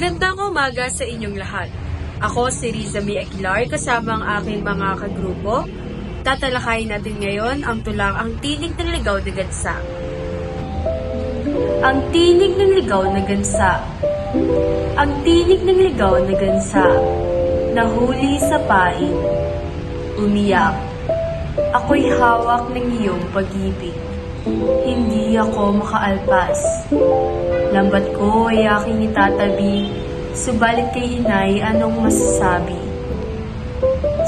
Magandang umaga sa inyong lahat. Ako si Rizami Aguilar kasama ang aking mga kagrupo. Tatalakayin natin ngayon ang tulang Ang Tinig ng Ligaw na Gansa. Ang tinig ng ligaw na gansa. Ang tinig ng ligaw na gansa. Nahuli sa pain. Umiyak. Ako'y hawak ng iyong pag-ibig. Hindi ako makaalpas. Lambat ko ay aking itatabi, subalit kay inay anong masasabi?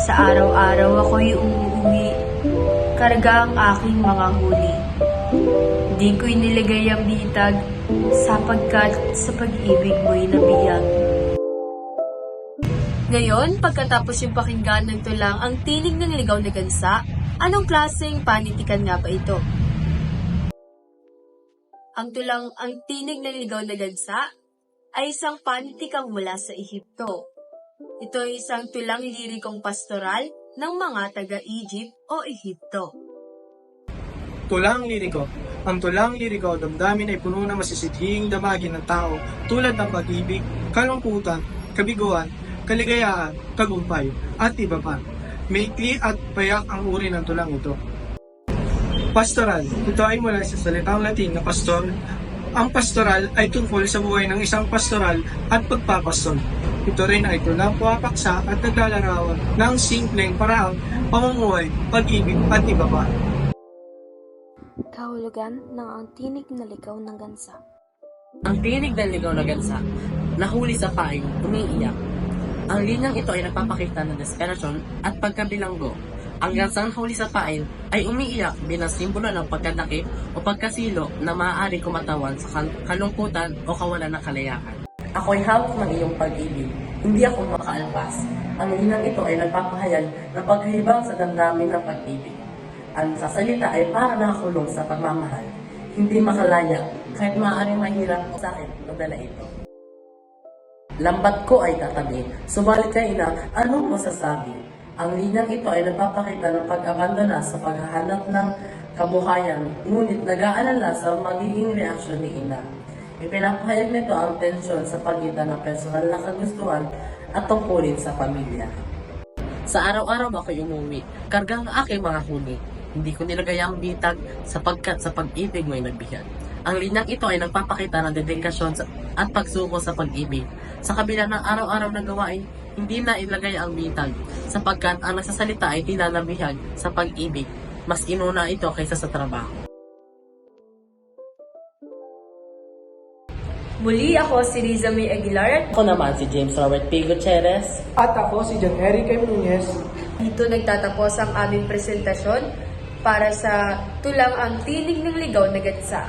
Sa araw-araw ako'y umuwi, karga ang aking mga huli. Di ko'y nilagay ang bitag, sapagkat sa pag-ibig mo'y nabiyag. Ngayon, pagkatapos yung pakinggan ng tulang Ang Tinig ng Ligaw na Gansa, anong klaseng panitikan nga ba ito? Ang tulang Ang Tinig ng Ligaw na Gansa ay isang panitikang mula sa Ehipto. Ito ay isang tulang lirikong pastoral ng mga taga-Egypt o Ehipto. Tulang liriko. Ang tulang liriko damdamin ay puno ng masisithing damagin ng tao tulad ng pag-ibig, kalungkutan, kabiguan, kaligayahan, tagumpay, at iba pa. Maikli at payak ang uri ng tulang ito. Pastoral. Ito ay mula sa salitang Latin na pastor. Ang pastoral ay tungkol sa buhay ng isang pastoral at pagpapastor. Ito rin ay tulang pumapaksa at naglalarawan ng simpleng paraang pamumuhay, pag-ibig at iba pa. Kahulugan ng Ang Tinig na Ligaw ng Gansa. Ang tinig ng ligaw na gansa, nahuli sa paing, umiiyak. Ang linyang ito ay nagpapakita ng desperasyon at pagkabilanggo. Ang gansang huli sa pain ay umiiyak bilang simbolo ng pagkadakip o pagkasilo na maaari kumatawan sa kalungkutan o kawalan ng kalayaan. Ako'y hawak ng iyong pag-ibig, hindi ako makaalpas. Ang linyang ito ay nagpapahayag ng paghihibang sa damdamin ng pag-ibig. Ang sasalita ay para nakakulong sa pagmamahal, hindi makalaya kahit maaaring mahirap sa akin magdala ito. Lambat ko ay tatabi, subalit kay ina, anong masasabi? Ang linyang ito ay nagpapakita ng pag-abandona sa paghahanap ng kabuhayan, ngunit nag-aalala sa magiging reaksyon ni ina. Ipinapahayag nito ang tensyon sa pagitan ng personal na kagustuhan at tungkulin sa pamilya. Sa araw-araw ako'y umuwi, karga ang aking mga huni. Hindi ko nilagay ang bitag sapagkat sa pag-ibig mo'y nagbihag. Ang linyang ito ay nagpapakita ng dedikasyon at pagsuko sa pag-ibig. Sa kabila ng araw-araw na gawain, hindi na ilagay ang bitag, sapagkat ang nagsasalita ay tila nabihag sa pag-ibig. Mas inuna ito kaysa sa trabaho. Muli ako si Rizami Aguilar. Ako naman si James Robert P. Gutierrez. At ako si John Eric M. Nunez. Dito nagtatapos ang aming presentasyon para sa tulang Ang Tinig ng Ligaw na Gansa.